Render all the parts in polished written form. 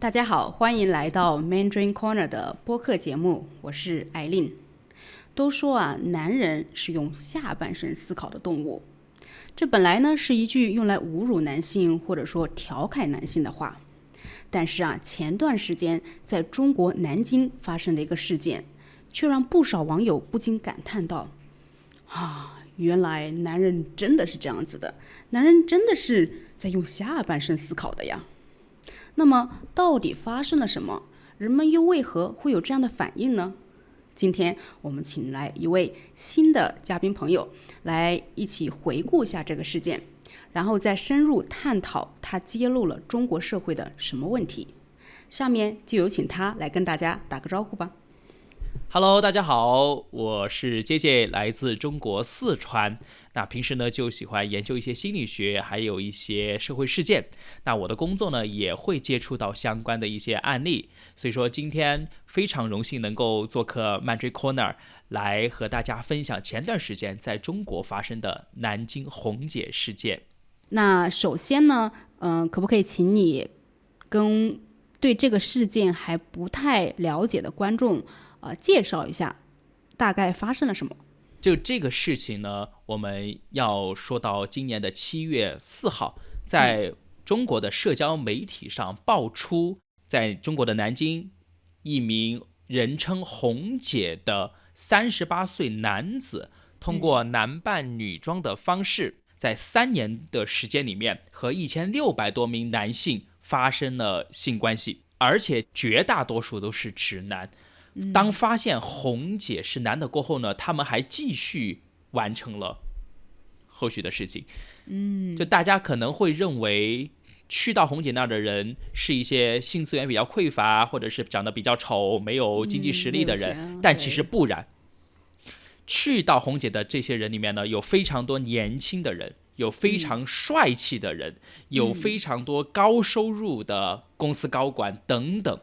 大家好，欢迎来到 Mandarin Corner 的播客节目，我是艾琳。都说男人是用下半身思考的动物，这本来呢是一句用来侮辱男性或者说调侃男性的话。但是前段时间在中国南京发生的一个事件，却让不少网友不禁感叹道：原来男人真的是这样子的，男人真的是在用下半身思考的呀。那么到底发生了什么？人们又为何会有这样的反应呢？今天我们请来一位新的嘉宾朋友，来一起回顾一下这个事件，然后再深入探讨他揭露了中国社会的什么问题。下面就有请他来跟大家打个招呼吧。Hello， 大家好，我是杰杰，来自中国四川。那平时呢就喜欢研究一些心理学，还有一些社会事件。那我的工作呢也会接触到相关的一些案例，所以说今天非常荣幸能够做客 Mandarin Corner， 来和大家分享前段时间在中国发生的南京红姐事件。那首先呢，可不可以请你跟对这个事件还不太了解的观众介绍一下大概发生了什么？就这个事情呢，我们要说到今年的7月4号，在中国的社交媒体上爆出，在中国的南京，一名人称红姐的38岁男子，通过男扮女装的方式，在3年的时间里面，和1600多名男性发生了性关系，而且绝大多数都是直男。当发现红姐是男的过后呢，他们还继续完成了后续的事情。就大家可能会认为去到红姐那儿的人是一些性资源比较匮乏，或者是长得比较丑，没有经济实力的人，但其实不然。去到红姐的这些人里面呢，有非常多年轻的人，有非常帅气的人，有非常多高收入的公司高管等等。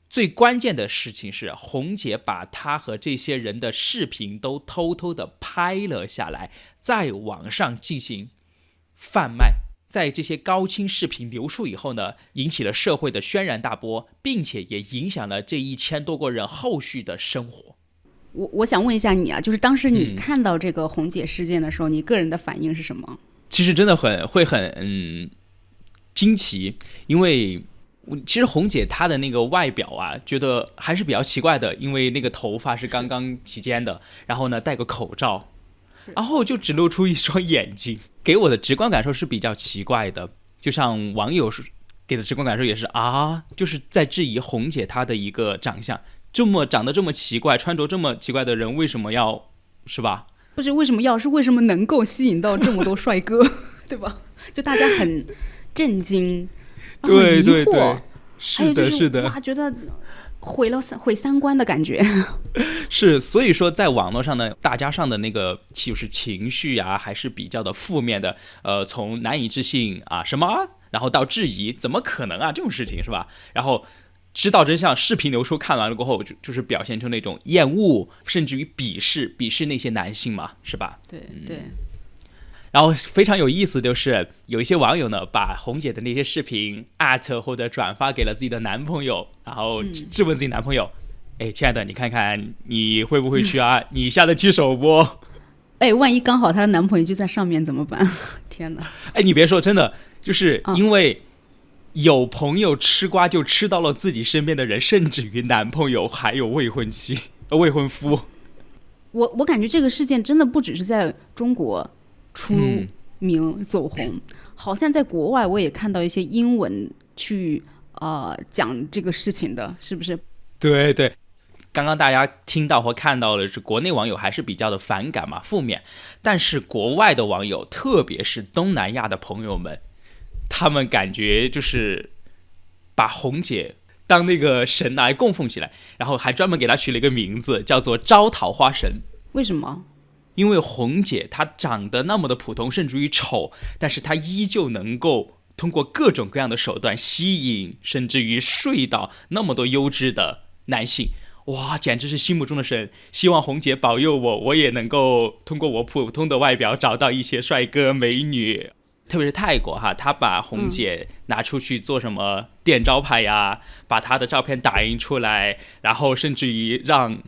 最关键的事情是，红姐把她和这些人的视频都偷偷的拍了下来，在网上进行贩卖。在这些高清视频流出以后呢，引起了社会的轩然大波，并且也影响了这1000多个人后续的生活。我想问一下你就是当时你看到这个红姐事件的时候，你个人的反应是什么？其实真的会很惊奇，因为其实红姐她的那个外表觉得还是比较奇怪的，因为那个头发是刚刚齐肩的，然后呢戴个口罩，然后就只露出一双眼睛，给我的直观感受是比较奇怪的。就像网友给的直观感受也是就是在质疑红姐她的一个长相，长得这么奇怪，穿着这么奇怪的人为什么要，是吧？不是为什么要，是为什么能够吸引到这么多帅哥对吧？就大家很震惊，对对对，是的，是的，觉得毁三观的感觉。是，所以说在网络上呢，大家上的那个就是情绪还是比较的负面的。从难以置信什么，然后到质疑，怎么可能这种事情是吧？然后知道真相，视频流出，看完了过后就是表现出那种厌恶，甚至于鄙视那些男性嘛，是吧？对对。然后非常有意思，就是有一些网友呢，把红姐的那些视频或者转发给了自己的男朋友，然后质问自己男朋友：亲爱的，你看看你会不会去你下得去手不？万一刚好她的男朋友就在上面怎么办？天哪！你别说，真的就是因为有朋友吃瓜就吃到了自己身边的人，甚至于男朋友还有未婚夫。我感觉这个事件真的不只是在中国出名走红，好像在国外我也看到一些英文去讲这个事情的，是不是？对对，刚刚大家听到或看到的是国内网友还是比较的反感嘛，负面，但是国外的网友，特别是东南亚的朋友们，他们感觉就是把红姐当那个神来供奉起来，然后还专门给她取了一个名字，叫做招桃花神。为什么？因为红姐她长得那么的普通，甚至于丑，但是她依旧能够通过各种各样的手段吸引，甚至于睡到那么多优质的男性。哇，简直是心目中的神！希望红姐保佑我也能够通过我普通的外表找到一些帅哥美女。特别是泰国哈，他把红姐拿出去做什么电招牌呀，把她的照片打印出来，然后甚至于让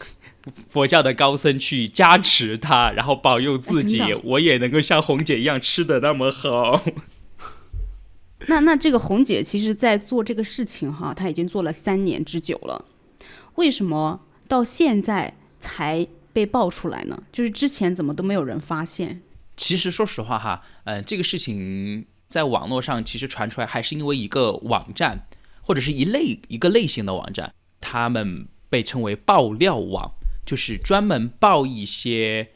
佛教的高僧去加持她，然后保佑自己，我也能够像红姐一样吃得那么好。那这个红姐其实在做这个事情哈，她已经做了3年之久了，为什么到现在才被爆出来呢？就是之前怎么都没有人发现？其实说实话哈，这个事情在网络上其实传出来，还是因为一个网站或者是一个类型的网站，他们被称为爆料网，就是专门爆一些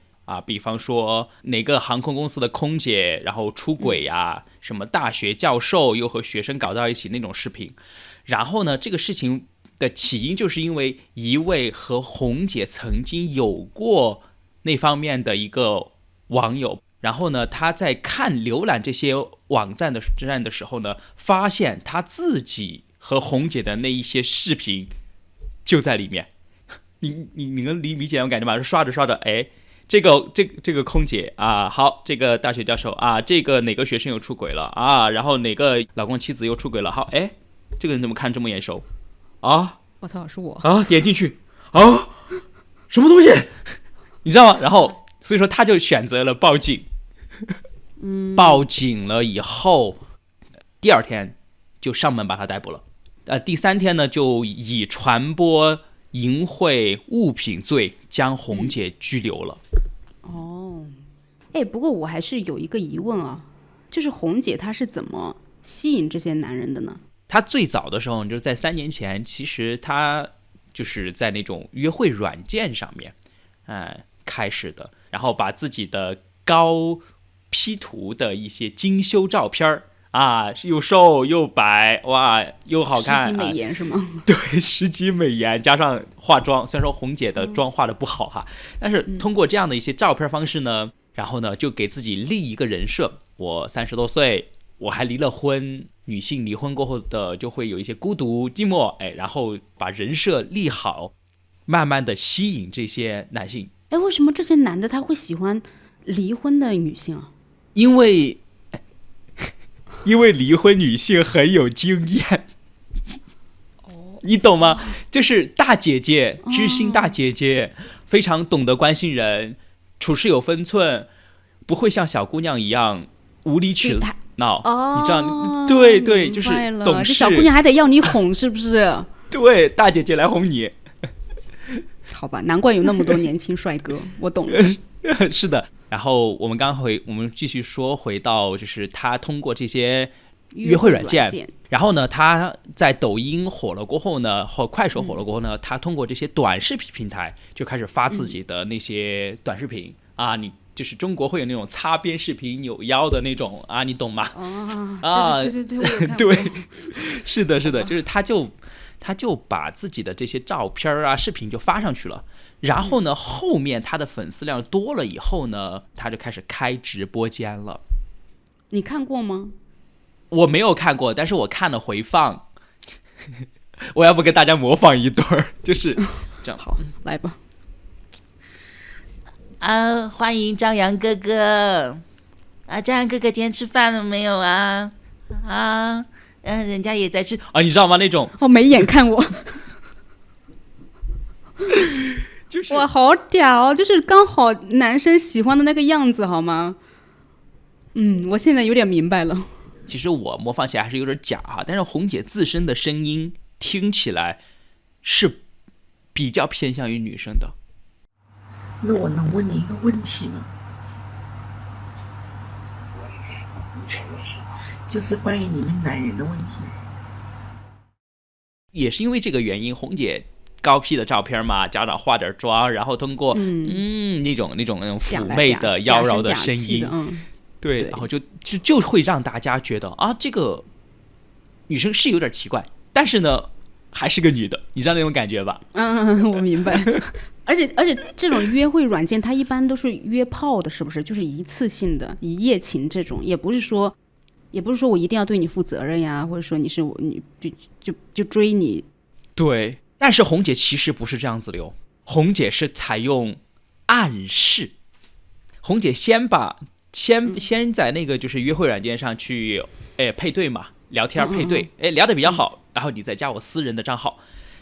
比方说哪个航空公司的空姐然后出轨呀，什么大学教授又和学生搞到一起那种视频。然后呢，这个事情的起因就是因为一位和红姐曾经有过那方面的一个网友，然后呢，他在浏览这些网站的时候呢，发现他自己和红姐的那一些视频就在里面。你能理解我感觉吗？刷着刷着，哎，这个空姐好，这个大学教授这个哪个学生又出轨了然后哪个老公妻子又出轨了，好，哎，这个人怎么看这么眼熟我操，是我点进去什么东西，你知道吗？然后所以说他就选择了报警。报警了以后，第2天就上门把他逮捕了。第3天呢，就以传播淫秽物品罪将红姐拘留了。不过我还是有一个疑问就是红姐她是怎么吸引这些男人的呢？她最早的时候就是在3年前，其实她就是在那种约会软件上面开始的，然后把自己的高P 图的一些精修照片又瘦又白，哇，又好看，十级美颜是吗？对，10级美颜加上化妆，虽然说红姐的妆化的不好但是通过这样的一些照片方式呢，然后呢就给自己立一个人设，我30多岁，我还离了婚，女性离婚过后的就会有一些孤独寂寞，然后把人设立好，慢慢的吸引这些男性。为什么这些男的他会喜欢离婚的女性因为离婚女性很有经验你懂吗？就是大姐姐，知心大姐姐，非常懂得关心人，处事有分寸，不会像小姑娘一样无理取闹你知道？对，就是懂事。这小姑娘还得要你哄是不是？对，大姐姐来哄你。好吧，难怪有那么多年轻帅哥，我懂了。是的。然后我们继续说回到，就是他通过这些约会软件，然后呢，他在抖音火了过后呢，或快手火了过后呢，他通过这些短视频平台就开始发自己的那些短视频你就是中国会有那种擦边视频扭腰的那种你懂吗？对，我有看过。对，是的，就是他就把自己的这些照片视频就发上去了。然后呢，后面他的粉丝量多了以后呢，他就开始开直播间了。你看过吗？我没有看过，但是我看了回放。我要不跟大家模仿一段就是这样。好，来吧。欢迎张扬哥哥。张扬哥哥今天吃饭了没有人家也在吃你知道吗？那种没眼看我。就是哇，好屌，就是刚好男生喜欢的那个样子，好吗？我现在有点明白了。其实我模仿起来还是有点假但是红姐自身的声音听起来是比较偏向于女生的。那我能问你一个问题吗？就是关于你们男人的问题。也是因为这个原因，红姐高 P 的照片嘛，家长化点妆，然后通过那种妩媚的妖娆的声音，对，然后就会让大家觉得这个女生是有点奇怪，但是呢还是个女的，你知道那种感觉吧？我明白。而且这种约会软件它一般都是约炮的，是不是？就是一次性的一夜情这种，也不是说我一定要对你负责任呀，或者说你就追你。对，但是红姐其实不是这样子红姐是采用暗示。红姐先把先在那个就是约会软件上去配对嘛，聊天配对，聊得比较好，然后你再加我私人的账号，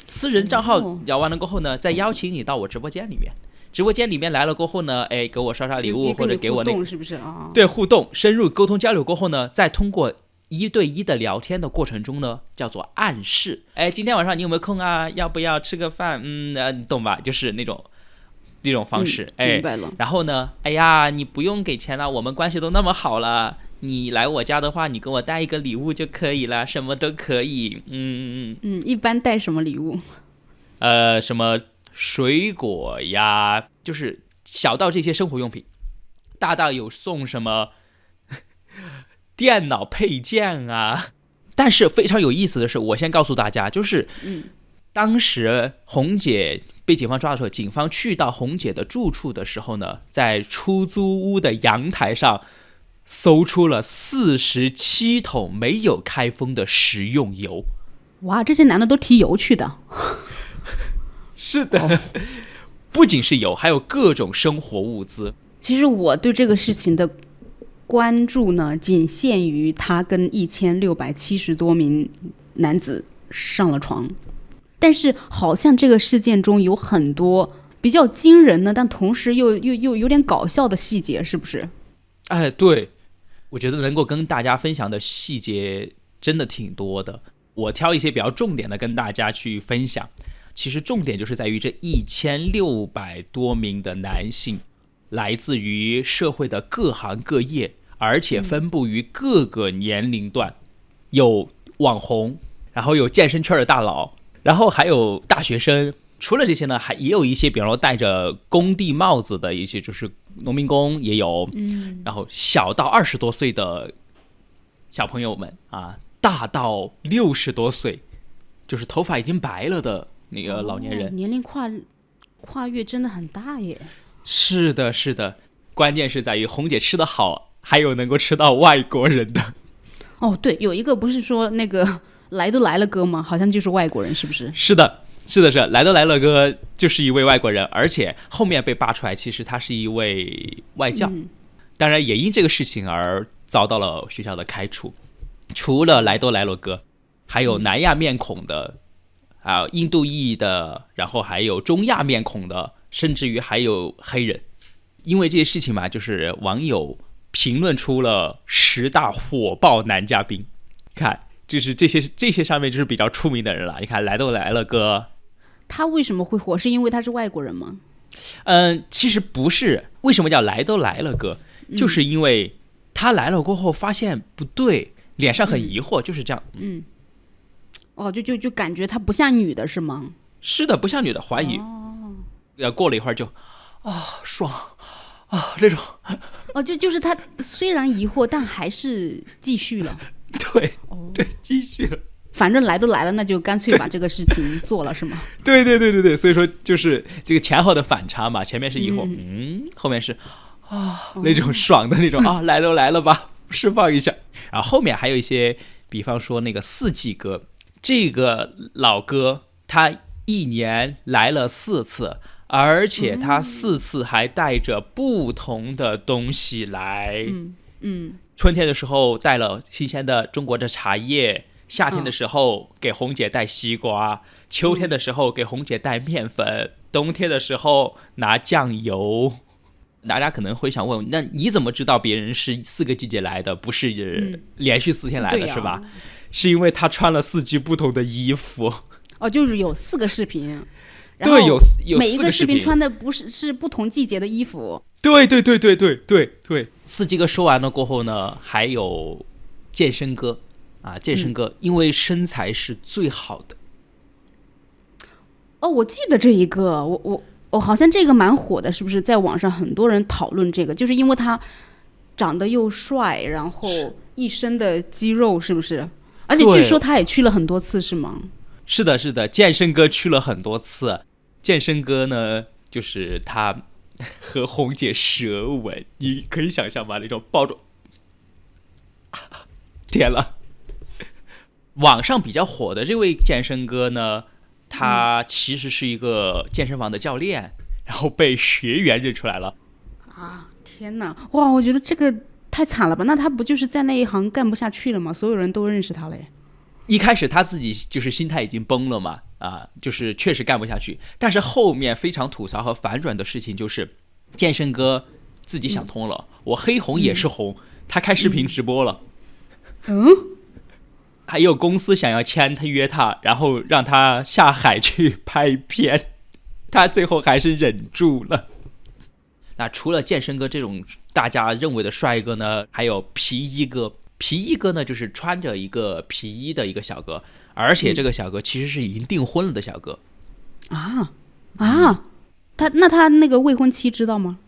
私人账号聊完了过后呢，再邀请你到我直播间里面。直播间里面来了过后呢，给我刷礼物或者给我那个是不是啊？对，互动深入沟通交流过后呢，再通过1对1的聊天的过程中呢，叫做暗示。今天晚上你有没有空啊？要不要吃个饭？你懂吧？就是那种方式。明白了。然后呢，哎呀，你不用给钱了，我们关系都那么好了，你来我家的话，你给我带一个礼物就可以了，什么都可以。一般带什么礼物？什么水果呀，就是小到这些生活用品，大到有送什么电脑配件啊。但是非常有意思的是，我先告诉大家，就是当时红姐被警方抓的时候，警方去到红姐的住处的时候呢，在出租屋的阳台上搜出了47桶没有开封的食用油。哇，这些男的都提油去的。是的，不仅是油，还有各种生活物资。其实我对这个事情的关注呢，仅限于他跟1670多名男子上了床，但是好像这个事件中有很多比较惊人的，但同时又有点搞笑的细节，是不是？对，我觉得能够跟大家分享的细节真的挺多的，我挑一些比较重点的跟大家去分享。其实重点就是在于这1600多名的男性，来自于社会的各行各业，而且分布于各个年龄段，有网红，然后有健身圈的大佬，然后还有大学生。除了这些呢，也有一些比方说戴着工地帽子的一些就是农民工也有，然后小到20多岁的小朋友们啊，大到60多岁，就是头发已经白了的那个老年人。年龄跨越真的很大耶。是的，是的，关键是在于红姐吃得好，还有能够吃到外国人的。对，有一个不是说那个来都来了哥吗？好像就是外国人，是不是？是的，是的，是来都来了哥就是一位外国人，而且后面被扒出来，其实他是一位外教。当然也因这个事情而遭到了学校的开除。除了来都来了哥，还有南亚面孔的印度裔的，然后还有中亚面孔的，甚至于还有黑人。因为这些事情嘛，就是网友评论出了10大火爆男嘉宾。看，就是这些上面就是比较出名的人了。你看来都来了哥，他为什么会火？是因为他是外国人吗？其实不是。为什么叫来都来了哥？就是因为他来了过后发现不对，脸上很疑惑，就是这样。就感觉她不像女的是吗？是的，不像女的，怀疑。过了一会儿就爽这种。就是她虽然疑惑，但还是继续了。对，继续了。反正来都来了，那就干脆把这个事情做了，是吗？对，所以说就是这个前后的反差嘛，前面是疑惑，后面是那种爽的那种来都来了吧，释放一下。然后后面还有一些，比方说那个四季哥，这个老哥他1年来了4次，而且他4次还带着不同的东西来。春天的时候带了新鲜的中国的茶叶，夏天的时候给红姐带西瓜，秋天的时候给红姐带面粉，冬天的时候拿酱油。大家可能会想问，那你怎么知道别人是4个季节来的，不是连续4天来的，是吧？是因为他穿了4季不同的衣服。就是有4个视频。对，有每一个视频穿的是不同季节的衣服。对。四季哥说完了过后呢，还有健身哥健身哥，因为身材是最好的。我记得这一个，我好像这个蛮火的，是不是？在网上很多人讨论这个，就是因为他长得又帅，然后一身的肌肉，是不是？而且据说他也去了很多次，是吗？是的，健身哥去了很多次。健身哥呢，就是他和红姐舌吻，你可以想象吗？那种抱着，天了！网上比较火的这位健身哥呢，他其实是一个健身房的教练，然后被学员认出来了。天哪，哇，我觉得这个太惨了吧？那他不就是在那一行干不下去了吗？所有人都认识他了耶。一开始他自己就是心态已经崩了嘛，就是确实干不下去。但是后面非常吐槽和反转的事情就是，健身哥自己想通了，我黑红也是红，他开视频直播了。还有公司想要签他约他，然后让他下海去拍片，他最后还是忍住了。那除了健身哥这种大家认为的帅哥呢，还有皮衣哥。皮衣哥呢，就是穿着一个皮衣的一个小哥，而且这个小哥其实是已经订婚了的小哥。他那个未婚妻知道吗？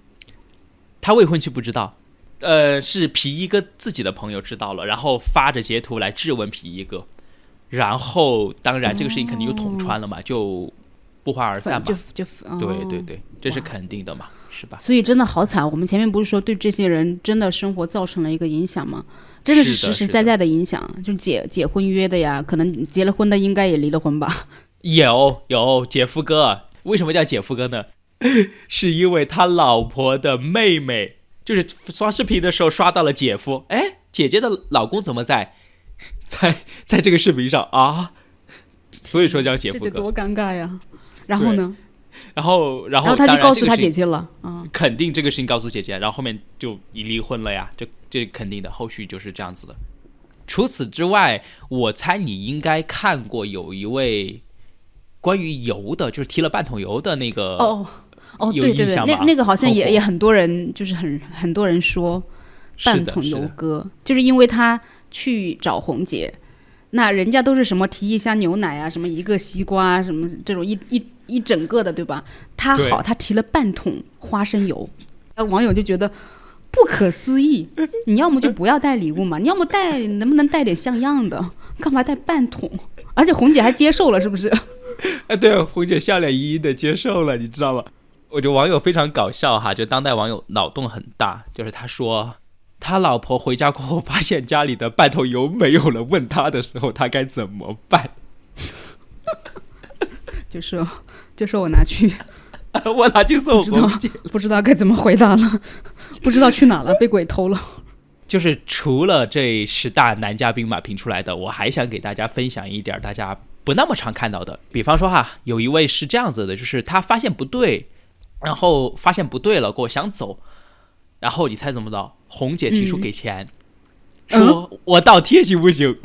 他未婚妻不知道，是皮衣哥自己的朋友知道了，然后发着截图来质问皮衣哥，然后当然这个事情肯定就捅穿了嘛，就不欢而散嘛。对，这是肯定的嘛，是吧？所以真的好惨。我们前面不是说对这些人真的生活造成了一个影响吗？真的是实实在在的影响，就是结婚约的呀，可能结了婚的应该也离了婚吧。有姐夫哥，为什么叫姐夫哥呢？是因为他老婆的妹妹，就是刷视频的时候刷到了姐夫，哎，姐姐的老公怎么在这个视频上啊？所以说叫姐夫哥，这得多尴尬呀！然后呢？然后他就告诉他姐姐了啊，肯定这个事情告诉姐姐，然后后面就已离婚了呀，这肯定的，后续就是这样子的。除此之外，我猜你应该看过有一位关于油的，就是提了半桶油的那个对，那个好像也很多人，就是很多人说半桶油哥，就是因为他去找红姐，那人家都是什么提一箱牛奶啊，什么一个西瓜，什么这种一整个的，对吧？他提了半桶花生油，网友就觉得不可思议，你要么就不要带礼物嘛，你要么能不能带点像样的，干嘛带半桶？而且红姐还接受了，是不是？对，红姐笑脸盈盈的接受了，你知道吗？我觉得网友非常搞笑哈，就当代网友脑洞很大，就是他说他老婆回家过后发现家里的半桶油没有了，问他的时候他该怎么办？就说我拿去送红姐，不知道该怎么回答了，不知道去哪了，被鬼偷了。就是除了这10大男嘉宾嘛评出来的，我还想给大家分享一点大家不那么常看到的。比方说有一位是这样子的，就是他发现不对，然后发现不对了，给我想走，然后你猜怎么着？红姐提出给钱，说我倒贴行不行？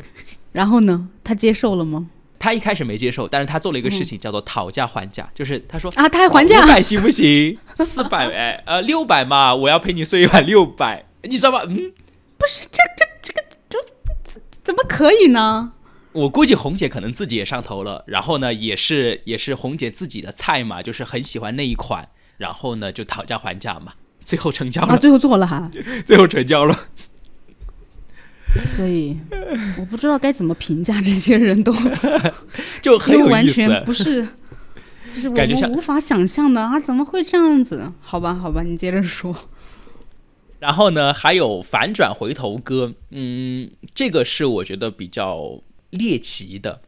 然后呢，他接受了吗？他一开始没接受，但是他做了一个事情叫做讨价还价，就是他说他还还价，500行不行？400600嘛，我要陪你睡一晚600，你知道吗？不是这个怎么可以呢？我估计红姐可能自己也上头了，然后呢，也是红姐自己的菜嘛，就是很喜欢那一款，然后呢就讨价还价嘛，最后成交了，最后做了哈，最后成交了。所以我不知道该怎么评价这些人，都就很有意思，完全不是，就是我们无法想象的怎么会这样子？好吧，你接着说。然后呢，还有反转回头哥，这个是我觉得比较猎奇的。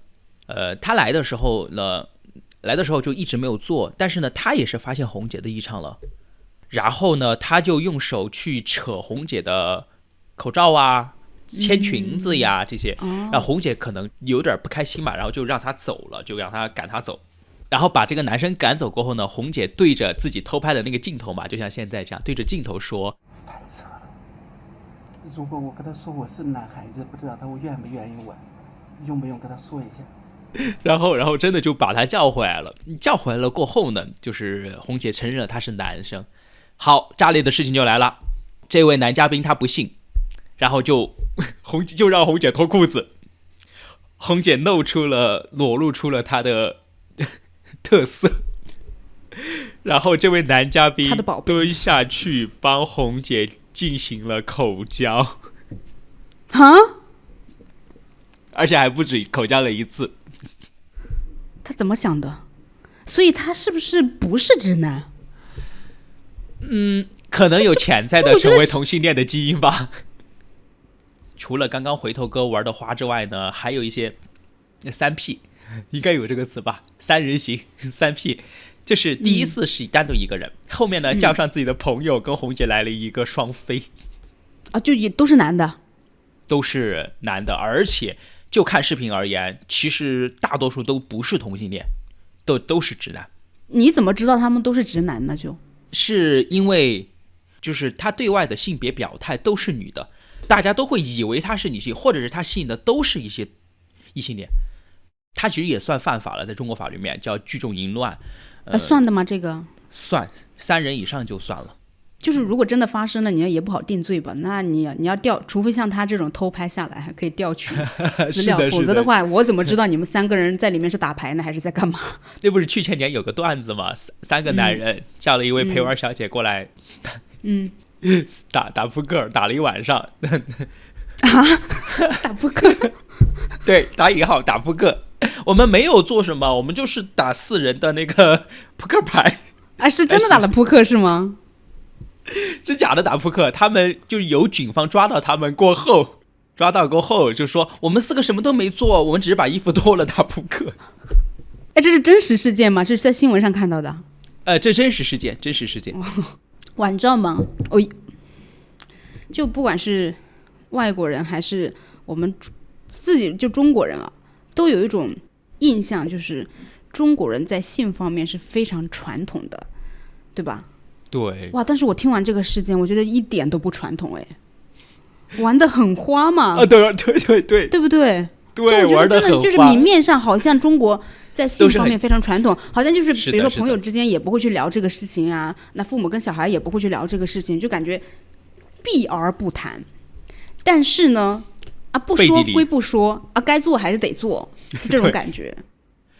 他来的时候就一直没有做，但是呢，他也是发现红姐的异常了，然后呢，他就用手去扯红姐的口罩啊、牵裙子呀这些，然后红姐可能有点不开心嘛，然后就让他走了，就让他赶他走。然后把这个男生赶走过后呢，红姐对着自己偷拍的那个镜头嘛，就像现在这样对着镜头说：“翻车了！如果我跟他说我是男孩子，不知道他会愿不愿意我，用不用跟他说一下？”然后真的就把他叫回来了。叫回来了过后呢，就是红姐承认了他是男生。好，炸裂的事情就来了，这位男嘉宾他不信，然后就让红姐脱裤子，红姐裸露出了他的特色，然后这位男嘉宾蹲下去帮红姐进行了口交，而且还不止口交了一次。他怎么想的？所以他是不是直男？可能有潜在的成为同性恋的基因吧。除了刚刚回头哥玩的花之外呢，还有一些3P，应该有这个词吧？3人行3P，就是第一次是单独一个人，后面呢叫上自己的朋友，跟红姐来了一个双飞。啊，就也都是男的。都是男的，而且就看视频而言，其实大多数都不是同性恋，都是直男。你怎么知道他们都是直男呢？是因为就是他对外的性别表态都是女的，大家都会以为他是女性，或者是他吸引的都是一些异性恋。他其实也算犯法了，在中国法律里面叫聚众淫乱。算的吗？这个算，3人以上就算了。就是如果真的发生了，你也不好定罪吧？那你要调，除非像他这种偷拍下来还可以调取资料，否则的话，我怎么知道你们3个人在里面是打牌呢，还是在干嘛？那不是去年有个段子吗？3个男人叫了一位陪玩小姐过来，打扑克，打了一晚上。啊，打扑克？对，打引号打扑克。我们没有做什么，我们就是打4人的那个扑克牌。啊，是真的打了扑克是吗？是假的打扑克，他们就有警方抓到他们过后，就说我们4个什么都没做，我们只是把衣服脱了打扑克。哎，这是真实事件吗？这是在新闻上看到的？这真实事件。哇，你知道吗？就不管是外国人还是我们自己，就中国人啊，都有一种印象，就是中国人在性方面是非常传统的，对吧？对。哇！但是我听完这个事件，我觉得一点都不传统，哎，玩得很花嘛。啊，对，对不对？对，玩得很花。真的就是明面上好像中国在性方面非常传统，好像就是比如说朋友之间也不会去聊这个事情啊，那父母跟小孩也不会去聊这个事情，就感觉避而不谈。但是呢，不说归不说啊，该做还是得做，就这种感觉。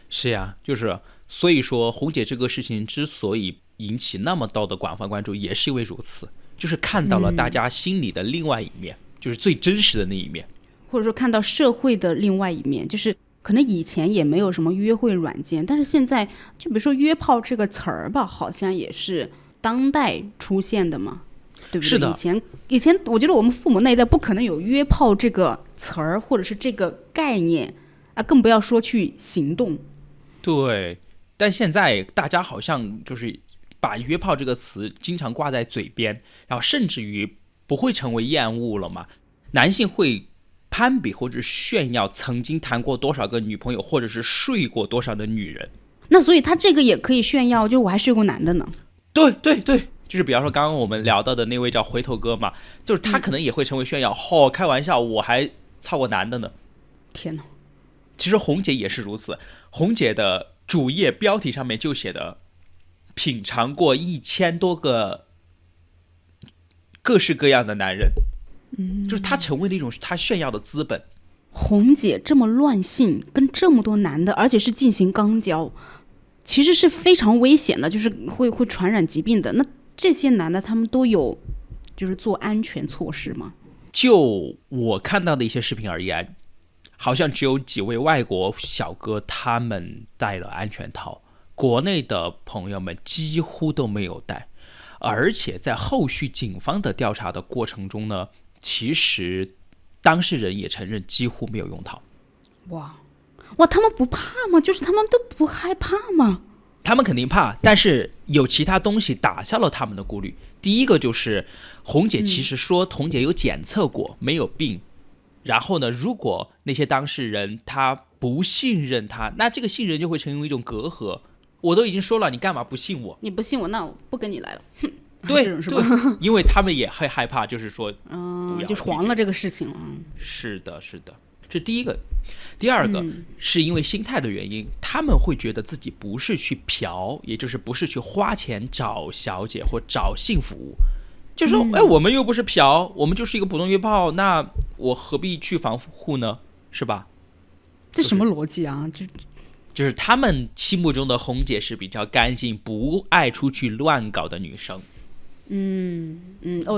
是呀，就是所以说红姐这个事情之所以引起那么多的广泛关注，也是因为如此，就是看到了大家心里的另外一面，就是最真实的那一面，或者说看到社会的另外一面，就是可能以前也没有什么约会软件，但是现在就比如说约炮这个词儿吧，好像也是当代出现的嘛，对不对？是的。以前我觉得我们父母那一代不可能有约炮这个词儿或者是这个概念啊，更不要说去行动。对，但现在大家好像就是把约炮这个词经常挂在嘴边，然后甚至于不会成为厌恶了嘛。男性会攀比或者炫耀曾经谈过多少个女朋友，或者是睡过多少的女人。那所以他这个也可以炫耀，就我还睡过男的呢。对，就是比方说刚刚我们聊到的那位叫回头哥嘛，就是他可能也会成为炫耀，开玩笑，我还操过男的呢。天哪！其实红姐也是如此，红姐的主页标题上面就写的品尝过1000多个各式各样的男人，就是他成为了一种他炫耀的资本。红姐这么乱性，跟这么多男的，而且是进行肛交，其实是非常危险的，就是会传染疾病的。那这些男的他们都有就是做安全措施吗？就我看到的一些视频而言，好像只有几位外国小哥他们戴了安全套，国内的朋友们几乎都没有戴。而且在后续警方的调查的过程中呢，其实当事人也承认几乎没有用套。哇，他们不怕吗？就是他们都不害怕吗？他们肯定怕，但是有其他东西打消了他们的顾虑。第一个就是红姐其实说红姐有检测过，没有病。然后呢，如果那些当事人他不信任他，那这个信任就会成为一种隔阂。我都已经说了，你干嘛不信我？你不信我，那我不跟你来了。对，这种是吧？对，因为他们也会害怕，就是说，就黄了这个事情了。是的，这第一个。第二个是因为心态的原因，他们会觉得自己不是去嫖，也就是不是去花钱找小姐或找性服务，就说我们又不是嫖，我们就是一个普通约炮，那我何必去防护呢？是吧？这什么逻辑啊？就是他们心目中的红姐是比较干净，不爱出去乱搞的女生。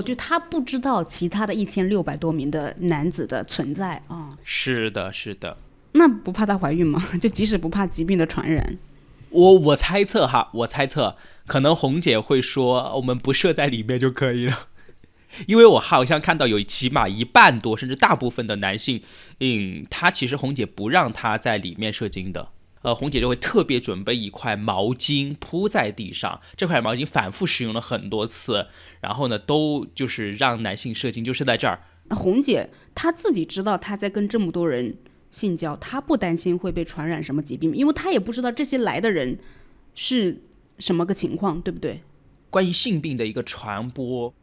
就他不知道其他的1600多名的男子的存在啊。是的。那不怕她怀孕吗？就即使不怕疾病的传染？我猜测可能红姐会说我们不射在里面就可以了。因为我好像看到有起码1半多甚至大部分的男性，他其实红姐不让他在里面射精的，红姐就会特别准备一块毛巾铺在地上，这块毛巾反复使用了很多次，然后呢，都就是让男性射精就是在这儿。红姐她自己知道她在跟这么多人性交，她不担心会被传染什么疾病，因为她也不知道这些来的人是什么个情况，对不对？关于性病的一个传播，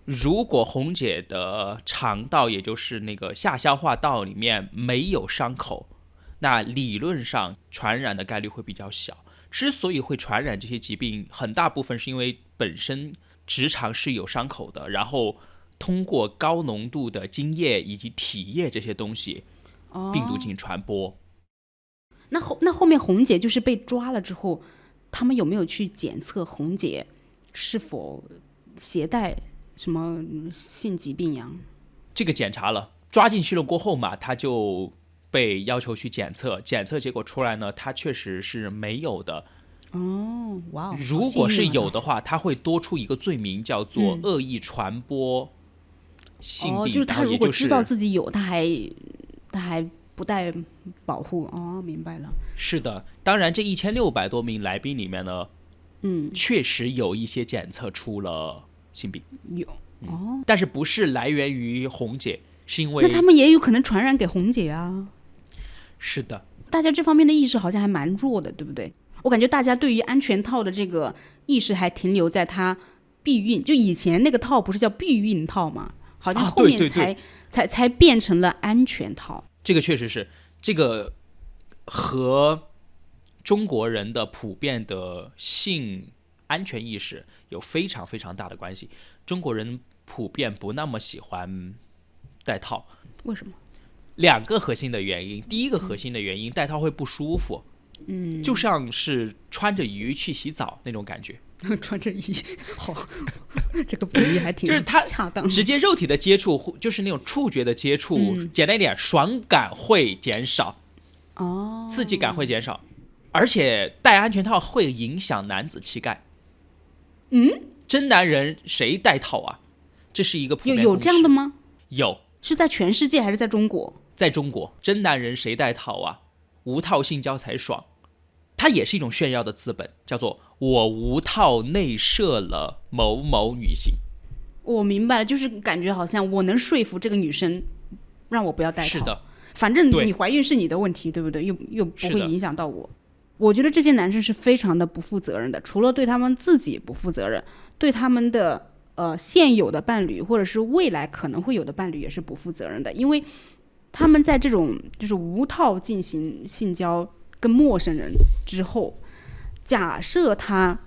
如果红姐的肠道，也就是那个下消化道里面没有伤口，那理论上传染的概率会比较小。之所以会传染这些疾病，很大部分是因为本身直肠是有伤口的，然后通过高浓度的精液以及体液这些东西，病毒进行传播。那后面红姐就是被抓了之后，他们有没有去检测红姐是否携带什么性疾病呀？这个检查了，抓进去了过后嘛，他就被要求去检测，检测结果出来呢，他确实是没有的。哦，哇哦！如果是有的话，他会多出一个罪名，叫做恶意传播性病。就是他如果知道自己有，他还不带保护。哦，明白了。是的，当然这1600多名来宾里面呢，确实有一些检测出了性病，有但是不是来源于红姐，是因为那他们也有可能传染给红姐啊。是的，大家这方面的意识好像还蛮弱的，对不对？我感觉大家对于安全套的这个意识还停留在它避孕，就以前那个套不是叫避孕套吗？好像后面才变成了安全套。这个确实是，这个和中国人的普遍的性安全意识有非常非常大的关系。中国人普遍不那么喜欢戴套，为什么？2个核心的原因。第一个核心的原因，戴套会不舒服，就像是穿着鱼去洗澡那种感觉。穿着衣，好，这个比喻还挺就是它恰当。直接肉体的接触，就是那种触觉的接触，简单一点，爽感会减少，刺激感会减少，而且戴安全套会影响男子气概。真男人谁戴套啊？这是一个普遍有这样的吗？有，是在全世界还是在中国？在中国，真男人谁戴套啊？无套性交才爽。它也是一种炫耀的资本，叫做我无套内射了某某女性。我明白了，就是感觉好像我能说服这个女生让我不要戴套。是的，反正你怀孕是你的问题，对不对？又不会影响到我。我觉得这些男生是非常的不负责任的，除了对他们自己不负责任，对他们的现有的伴侣或者是未来可能会有的伴侣也是不负责任的，因为他们在这种就是无套进行性交跟陌生人之后，假设他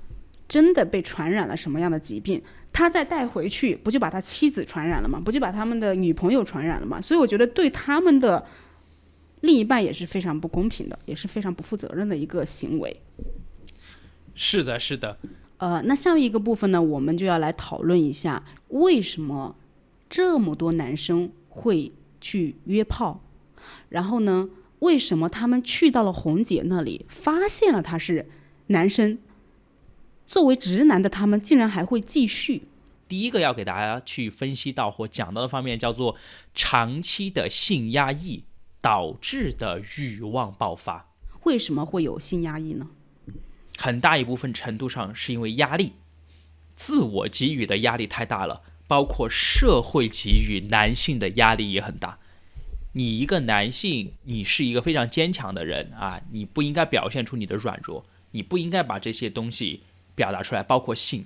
真的被传染了什么样的疾病，他再带回去，不就把他妻子传染了吗？不就把他们的女朋友传染了吗？所以我觉得对他们的另一半也是非常不公平的，也是非常不负责任的一个行为。是的，是的。那下面一个部分呢，我们就要来讨论一下，为什么这么多男生会去约炮，然后呢，为什么他们去到了红姐那里，发现了他是男生，作为直男的他们竟然还会继续。第一个要给大家去分析到或讲到的方面叫做长期的性压抑导致的欲望爆发。为什么会有性压抑呢？很大一部分程度上是因为压力，自我给予的压力太大了，包括社会给予男性的压力也很大。你一个男性，你是一个非常坚强的人啊，你不应该表现出你的软弱，你不应该把这些东西表达出来，包括性。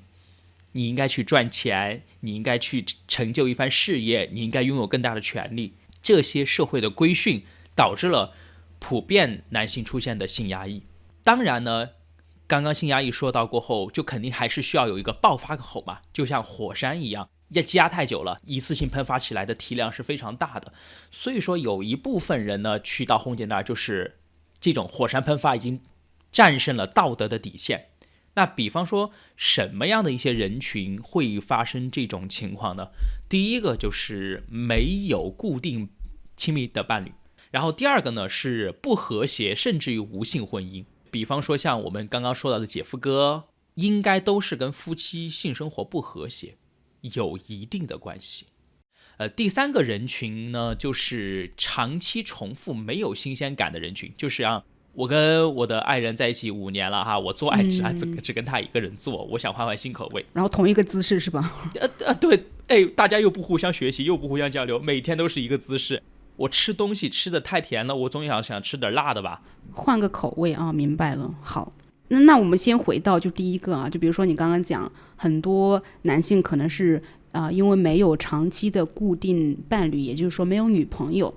你应该去赚钱，你应该去成就一番事业，你应该拥有更大的权利。这些社会的规训导致了普遍男性出现的性压抑。当然呢，刚刚性压抑说到过后，就肯定还是需要有一个爆发口嘛，就像火山一样，要积压太久了，一次性喷发起来的体量是非常大的。所以说有一部分人呢，去到红姐那儿，就是这种火山喷发已经战胜了道德的底线。那比方说什么样的一些人群会发生这种情况呢？第一个就是没有固定亲密的伴侣，然后第二个呢是不和谐甚至于无性婚姻。比方说像我们刚刚说到的姐夫哥，应该都是跟夫妻性生活不和谐有一定的关系。第三个人群呢，就是长期重复没有新鲜感的人群，就是让我跟我的爱人在一起5年了哈，我做爱只跟他一个人做，我想换换新口味。然后同一个姿势是吧？对，大家又不互相学习，又不互相交流，每天都是一个姿势。我吃东西吃的太甜了，我总想吃点辣的吧，换个口味啊，明白了。好，那我们先回到就第一个啊，就比如说你刚刚讲，很多男性可能是因为没有长期的固定伴侣，也就是说没有女朋友，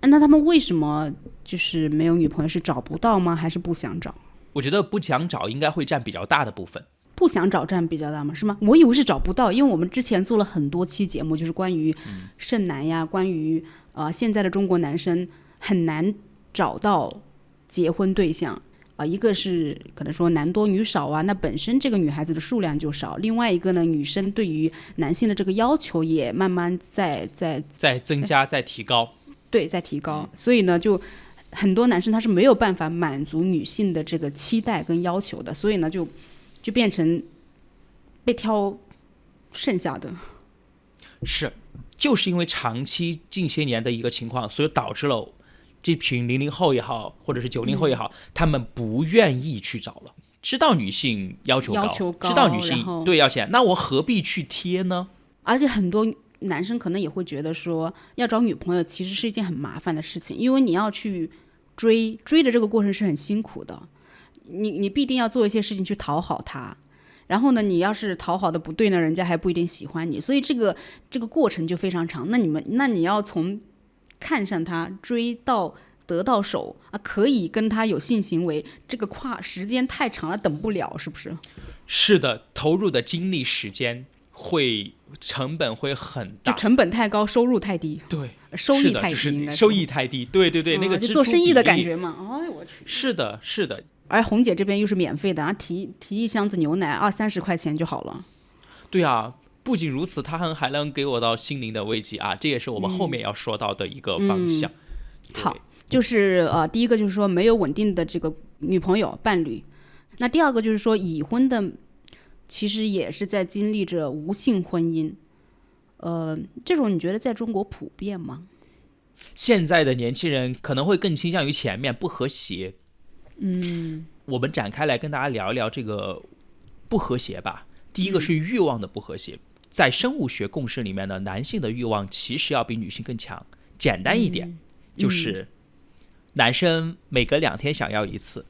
那他们为什么就是没有女朋友？是找不到吗？还是不想找？我觉得不想找应该会占比较大的部分。不想找占比较大吗？是吗？我以为是找不到，因为我们之前做了很多期节目，就是关于剩男呀，关于现在的中国男生很难找到结婚对象一个是可能说男多女少啊，那本身这个女孩子的数量就少；另外一个呢，女生对于男性的这个要求也慢慢在增加，在提高。对，在提高。所以呢，就很多男生他是没有办法满足女性的这个期待跟要求的，所以呢，就变成被挑剩下的。是，就是因为长期近些年的一个情况，所以导致了这群00后也好，或者是90后也好，他们不愿意去找了。知道女性要求高，知道女性对要钱，那我何必去贴呢？而且很多男生可能也会觉得说，要找女朋友其实是一件很麻烦的事情，因为你要去追的这个过程是很辛苦的，你必定要做一些事情去讨好他。然后呢，你要是讨好的不对呢，人家还不一定喜欢你，所以这个过程就非常长。那你要从看上他追到得到手可以跟他有性行为，这个时间太长了，等不了，是不是？是的，投入的精力时间成本会很大，就成本太高，收入太低。对，收益太低，就是收益太低。对，那个就做生意的感觉嘛。哎呦我去！是的。而红姐这边又是免费的，提一箱子牛奶20-30块钱就好了。对啊，不仅如此，它还能给我到心灵的慰藉这也是我们后面要说到的一个方向。好，就是第一个就是说没有稳定的这个女朋友伴侣，那第二个就是说已婚的其实也是在经历着无性婚姻，这种你觉得在中国普遍吗？现在的年轻人可能会更倾向于前面不和谐。我们展开来跟大家聊一聊这个不和谐吧。第一个是欲望的不和谐，在生物学共识里面呢，男性的欲望其实要比女性更强。简单一点，就是男生每隔2天想要一次，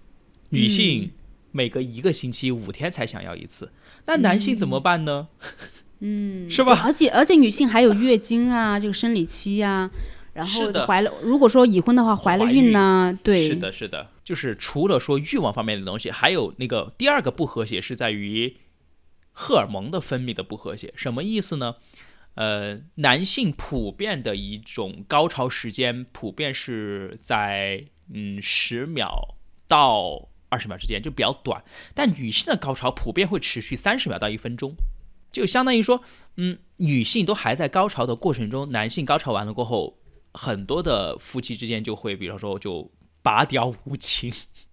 女性每隔1个星期5天才想要一次。那男性怎么办呢？是吧？而且女性还有月经这个生理期然后如果说已婚的话，怀了孕对，是的，就是除了说欲望方面的东西，还有那个第二个不和谐是在于荷尔蒙的分泌的不和谐。什么意思呢？男性普遍的一种高潮时间普遍是在10秒到20秒之间，就比较短，但女性的高潮普遍会持续30秒到1分钟，就相当于说女性都还在高潮的过程中，男性高潮完了过后，很多的夫妻之间就会比如说就拔掉无情，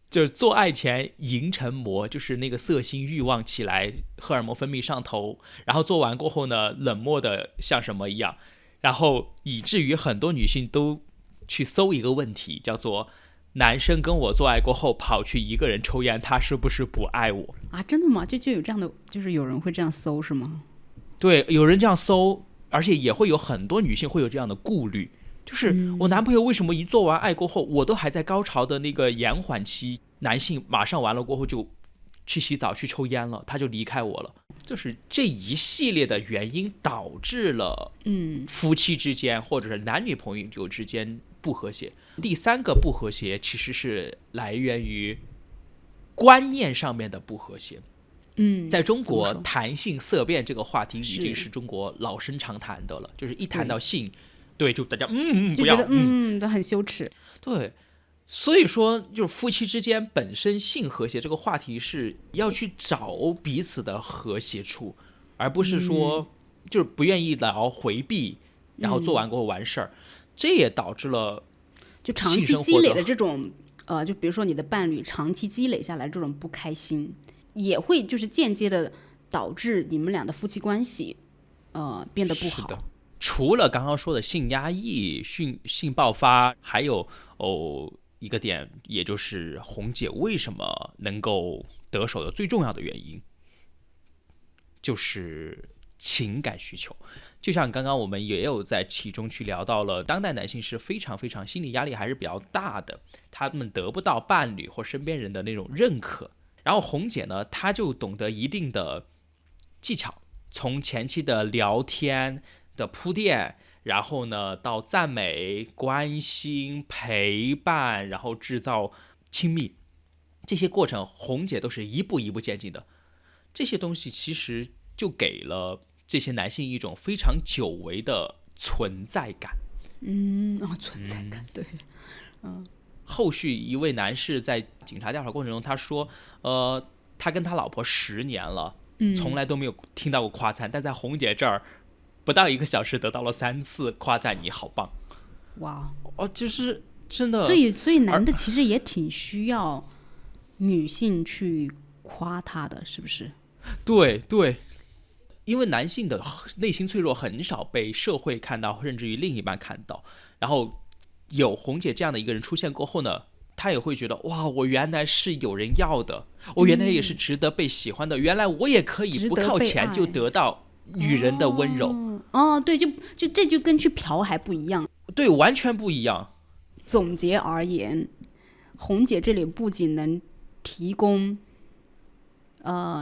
就是做爱前淫成魔，就是那个色心欲望起来，荷尔蒙分泌上头，然后做完过后呢，冷漠的像什么一样，然后以至于很多女性都去搜一个问题，叫做男生跟我做爱过后跑去一个人抽烟，他是不是不爱我真的吗？就有这样的，就是有人会这样搜是吗？对，有人这样搜，而且也会有很多女性会有这样的顾虑，就是我男朋友为什么一做完爱过后，我都还在高潮的那个延缓期，男性马上完了过后就去洗澡去抽烟了，他就离开我了。就是这一系列的原因导致了夫妻之间或者是男女朋友之间不和谐。第三个不和谐其实是来源于观念上面的不和谐。在中国谈性色变这个话题已经是中国老生常谈的了，就是一谈到性，对，就大家不要，都很羞耻。对，所以说就是夫妻之间本身性和谐这个话题是要去找彼此的和谐处，而不是说就是不愿意聊回避，然后做完过后完事儿。这也导致了就长期积累的这种就比如说你的伴侣长期积累下来这种不开心，也会就是间接的导致你们俩的夫妻关系变得不好。是的，除了刚刚说的性压抑、性爆发，还有一个点，也就是红姐为什么能够得手的最重要的原因，就是情感需求。就像刚刚我们也有在其中去聊到了，当代男性是非常非常心理压力还是比较大的，他们得不到伴侣或身边人的那种认可。然后红姐呢，她就懂得一定的技巧，从前期的聊天的铺垫，然后呢到赞美、关心、陪伴，然后制造亲密，这些过程红姐都是一步一步渐进的。这些东西其实就给了这些男性一种非常久违的存在感。存在感，对。后续一位男士在警察调查过程中，他说，他跟他老婆10年了，从来都没有听到过夸赞，但在红姐这儿，不到1个小时得到了3次夸赞，你好棒！哇，就是真的。所以男的其实也挺需要女性去夸他的，是不是？对对，因为男性的内心脆弱很少被社会看到，甚至于另一半看到，然后有红姐这样的一个人出现过后呢，他也会觉得哇，我原来是有人要的，我原来也是值得被喜欢的，原来我也可以不靠钱就得到女人的温柔。对，就这就跟去嫖还不一样。对，完全不一样。总结而言，红姐这里不仅能提供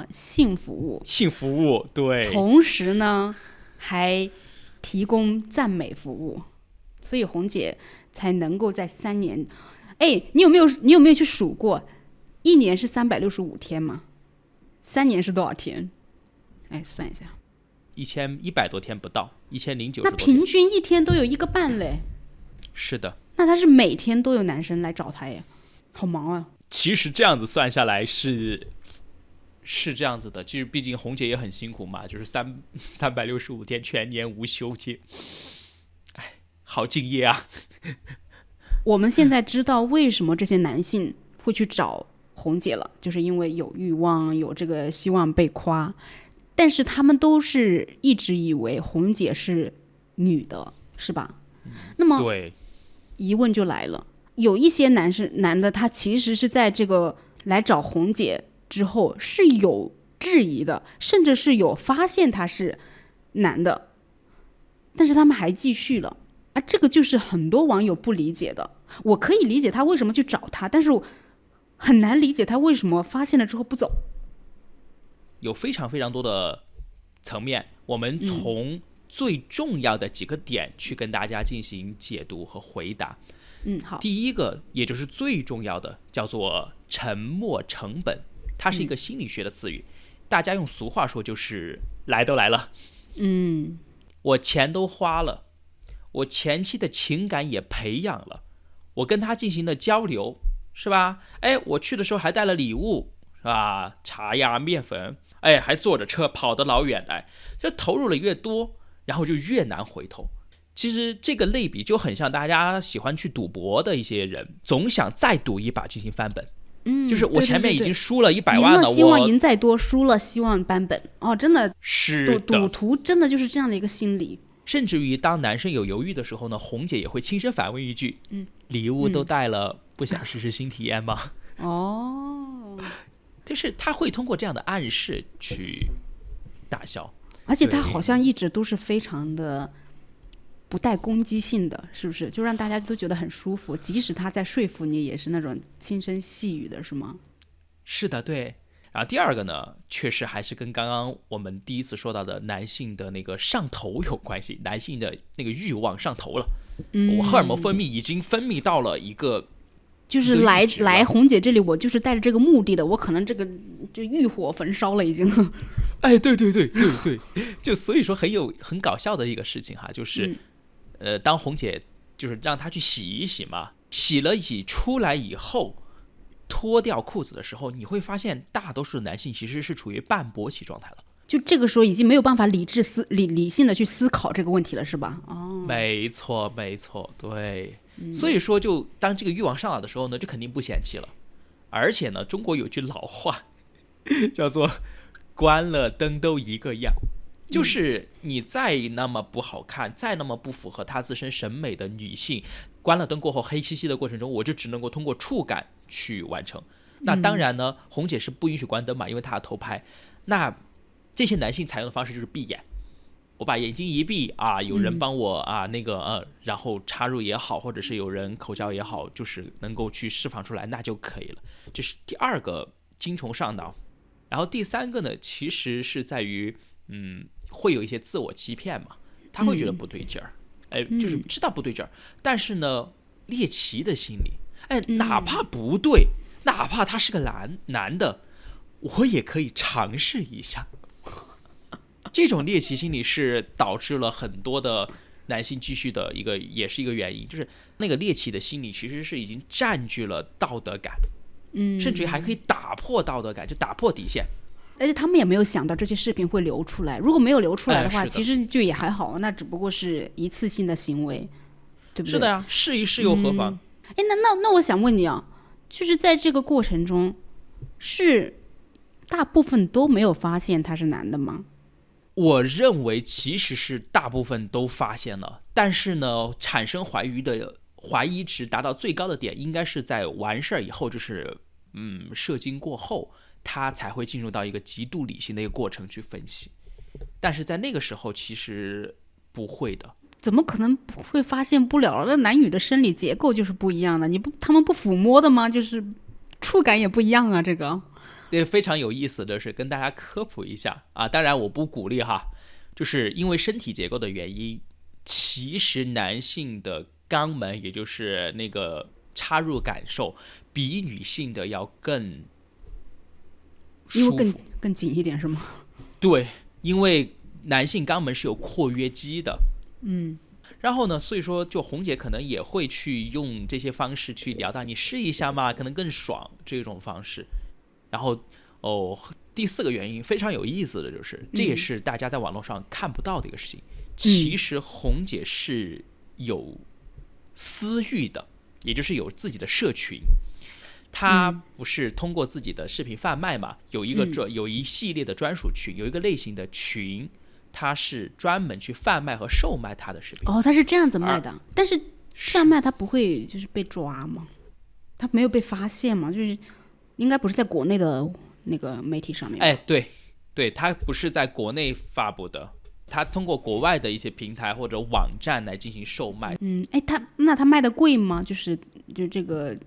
性服务，对，同时呢还提供赞美服务，所以红姐才能够在3年。你有没有去数过，1年是365天吗？3年是多少天？算一下，1100多天不到，1090多天。那平均1天都有1个半嘞。是的。那他是每天都有男生来找他耶，好忙啊。其实这样子算下来是这样子的，就是毕竟红姐也很辛苦嘛，就是365天全年无休节，好敬业啊。我们现在知道为什么这些男性会去找红姐了，就是因为有欲望，有这个希望被夸，但是他们都是一直以为红姐是女的，是吧？那么对，疑问就来了，有一些男的他其实是在这个来找红姐之后是有质疑的，甚至是有发现他是男的，但是他们还继续了。这个就是很多网友不理解的。我可以理解他为什么去找他，但是我很难理解他为什么发现了之后不走。有非常非常多的层面，我们从最重要的几个点去跟大家进行解读和回答。好。第一个，也就是最重要的，叫做沉没成本，它是一个心理学的词语，大家用俗话说就是来都来了，我钱都花了，我前期的情感也培养了，我跟他进行了交流，是吧？我去的时候还带了礼物，是吧？茶呀、面粉，还坐着车跑得老远来，这投入了越多，然后就越难回头。其实这个类比就很像大家喜欢去赌博的一些人，总想再赌一把进行翻本。就是我前面已经输了100万了，希望赢再多，输了希望翻本。真的是的，赌徒真的就是这样的一个心理。甚至于当男生有犹豫的时候呢，红姐也会轻声反问一句：礼物都带了，不想试试新体验吗？就是他会通过这样的暗示去打消，而且他好像一直都是非常的不带攻击性的，是不是？就让大家都觉得很舒服，即使他在说服你，也是那种轻声细语的，是吗？是的，对。然后第二个呢，确实还是跟刚刚我们第一次说到的男性的那个上头有关系，男性的那个欲望上头了，我荷尔蒙分泌已经分泌到了一个，就是来红姐这里，我就是带着这个目的的，我可能这个就欲火焚烧了已经。对，就所以说很搞笑的一个事情哈，就是，当红姐就是让他去洗一洗嘛，洗了洗出来以后，脱掉裤子的时候，你会发现大多数的男性其实是处于半勃起状态了。就这个时候已经没有办法理性的去思考这个问题了，是吧？没错，对。所以说，就当这个欲望上来的时候呢，就肯定不嫌弃了。而且呢，中国有句老话叫做“关了灯都一个样”，就是你再那么不好看，再那么不符合她自身审美的女性，关了灯过后黑漆漆的过程中，我就只能够通过触感去完成。那当然呢，红姐是不允许关灯嘛，因为她要偷拍。那这些男性采用的方式就是闭眼，我把眼睛一闭啊，有人帮我啊然后插入也好，或者是有人口交也好，就是能够去释放出来，那就可以了。这是第二个精虫上脑。然后第三个呢，其实是在于会有一些自我欺骗嘛，他会觉得不对劲儿，就是知道不对劲儿，但是呢，猎奇的心理，哪怕不对，哪怕他是个男的，我也可以尝试一下。这种猎奇心理是导致了很多的男性继续的也是一个原因，就是那个猎奇的心理其实是已经占据了道德感，甚至于还可以打破道德感，就打破底线。而且他们也没有想到这些视频会流出来，如果没有流出来的话，是的其实就也还好，那只不过是一次性的行为，对不对？是的呀，试一试又何妨？那我想问你啊，就是在这个过程中，是大部分都没有发现他是男的吗？我认为其实是大部分都发现了，但是呢，产生怀疑值达到最高的点，应该是在完事儿以后，就是射精过后，他才会进入到一个极度理性的一个过程去分析。但是在那个时候，其实不会的。怎么可能不会发现不了？那男女的生理结构就是不一样的，他们不抚摸的吗？就是触感也不一样啊，这个。对，非常有意思的是跟大家科普一下啊，当然我不鼓励哈，就是因为身体结构的原因，其实男性的肛门，也就是那个插入感受，比女性的要更舒服，因为更紧一点是吗？对，因为男性肛门是有括约肌的，然后呢，所以说就红姐可能也会去用这些方式去聊到你试一下嘛，可能更爽这种方式。然后第四个原因非常有意思的就是，这也是大家在网络上看不到的一个事情。其实红姐是有私域的，也就是有自己的社群。她不是通过自己的视频贩卖嘛，有一系列的专属群，有一个类型的群，它是专门去贩卖和售卖她的视频。他是这样子卖的，但是这样卖他不会就是被抓吗？他没有被发现吗？就是应该不是在国内的那个媒体上面。对，它不是在国内发布的，它通过国外的一些平台或者网站来进行售卖。他卖的贵吗？就这个。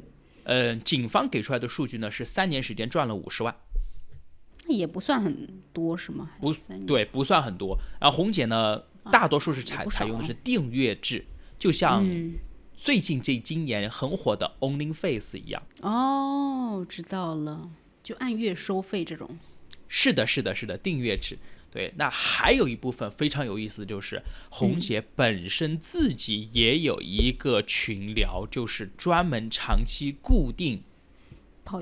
警方给出来的数据呢是3年时间赚了50万，那也不算很多是吗？对，不算很多。然后红姐呢，大多数是采用的是订阅制，就像最近今年很火的 OnlyFace 一样。知道了，就按月收费这种。是的，订阅制。对，那还有一部分非常有意思，就是红姐本身自己也有一个群聊，就是专门长期固定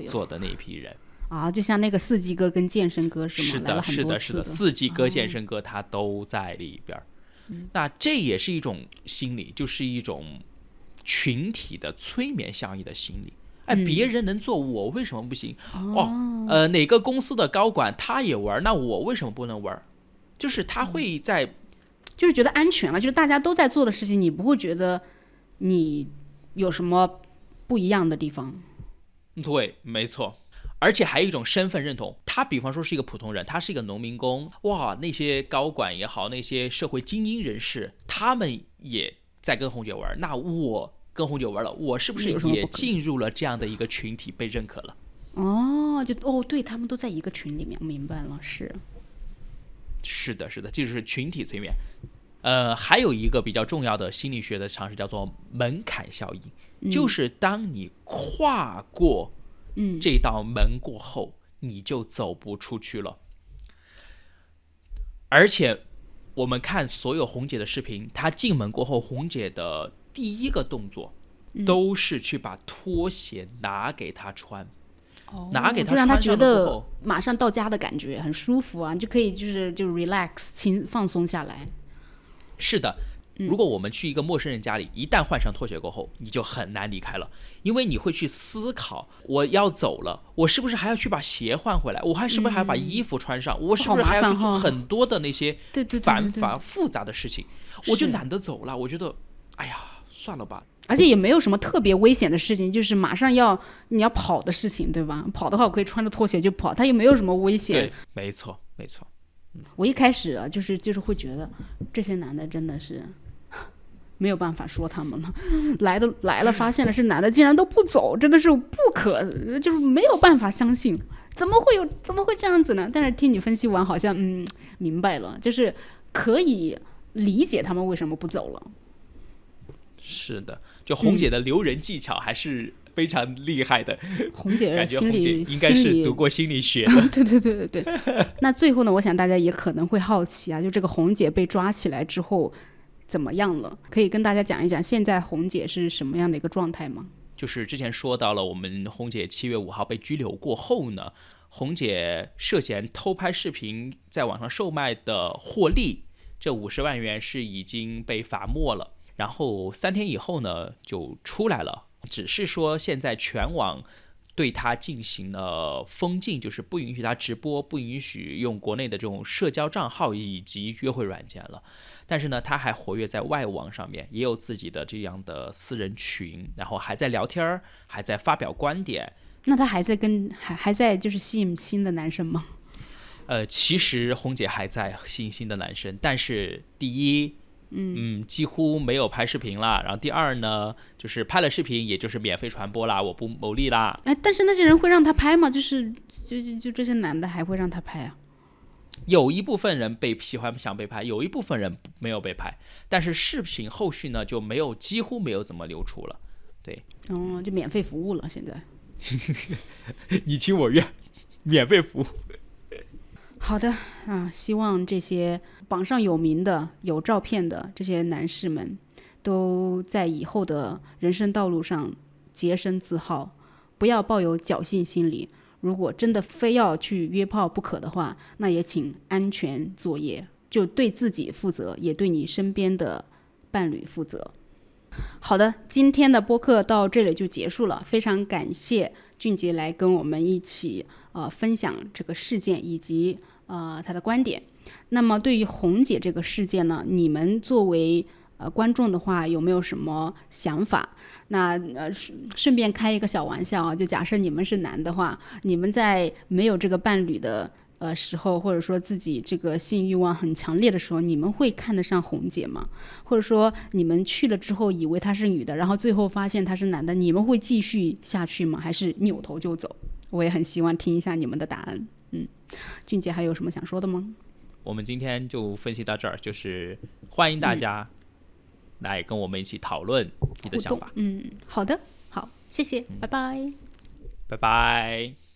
做的那批人啊，就像那个四季哥跟健身哥是吗？是的，四季哥、健身哥他都在里边。那这也是一种心理，就是一种群体的催眠效应的心理。别人能做，我为什么不行？哪个公司的高管他也玩，那我为什么不能玩？就是他会就是觉得安全了，就是大家都在做的事情，你不会觉得你有什么不一样的地方。对，没错。而且还有一种身份认同，他比方说是一个普通人，他是一个农民工，哇，那些高管也好，那些社会精英人士，他们也在跟红姐玩，那我跟红姐玩了，我是不是也进入了这样的一个群体，被认可了？对，他们都在一个群里面，明白了，是的，就是群体催眠。还有一个比较重要的心理学的常识叫做门槛效应，就是当你跨过这道门过后，你就走不出去了。而且我们看所有红姐的视频，她进门过后，红姐的第一个动作都是去把拖鞋拿给她穿，拿给她穿上了过后，就让她觉得马上到家的感觉，很舒服啊，你就可以就 relax 放松下来。是的，如果我们去一个陌生人家里，一旦换上拖鞋过后，你就很难离开了，因为你会去思考，我要走了，我是不是还要去把鞋换回来？我是不是还要把衣服穿上？我是不是还要去做很多的那些繁复杂的事情？我就懒得走了，我觉得，哎呀，算了吧。而且也没有什么特别危险的事情，就是马上你要跑的事情，对吧？跑的话我可以穿着拖鞋就跑，它也没有什么危险。对，没错没错。我一开始啊，就是会觉得这些男的真的是没有办法说他们了，来了发现了是男的，竟然都不走，真的是就是没有办法相信，怎么会这样子呢？但是听你分析完，好像明白了，就是可以理解他们为什么不走了。是的，就红姐的留人技巧还是非常厉害的。红姐感觉红姐应该是读过心理学的。对。那最后呢，我想大家也可能会好奇啊，就这个红姐被抓起来之后怎么样了？可以跟大家讲一讲现在红姐是什么样的一个状态吗？就是之前说到了，我们红姐7月5号被拘留过后呢，红姐涉嫌偷拍视频在网上售卖的获利，这50万元是已经被罚没了。然后3天以后呢就出来了，只是说现在全网对他进行了封禁，就是不允许他直播，不允许用国内的这种社交账号以及约会软件了。但是呢，他还活跃在外网上面，也有自己的这样的私人群，然后还在聊天，还在发表观点。那他还在就是吸引新的男生吗？其实红姐还在吸引新的男生，但是第一几乎没有拍视频啦。然后第二呢，就是拍了视频，也就是免费传播啦，我不牟利啦。但是那些人会让他拍吗？就这些男的还会让他拍啊？有一部分人想被拍，有一部分人没有被拍，但是视频后续呢就几乎没有怎么流出了。对，就免费服务了现在。你情我愿，免费服务。好的啊，希望这些榜上有名的、有照片的这些男士们，都在以后的人生道路上洁身自好，不要抱有侥幸心理。如果真的非要去约炮不可的话，那也请安全作业，就对自己负责，也对你身边的伴侣负责。好的，今天的播客到这里就结束了，非常感谢俊杰来跟我们一起分享这个事件以及他的观点。那么对于红姐这个事件呢，你们作为观众的话有没有什么想法？那顺便开一个小玩笑啊，就假设你们是男的话，你们在没有这个伴侣的时候，或者说自己这个性欲望很强烈的时候，你们会看得上红姐吗？或者说你们去了之后以为她是女的，然后最后发现她是男的，你们会继续下去吗？还是扭头就走？我也很希望听一下你们的答案。俊杰还有什么想说的吗？我们今天就分析到这儿，就是欢迎大家来跟我们一起讨论你的想法。好的，好，谢谢，拜拜，拜拜。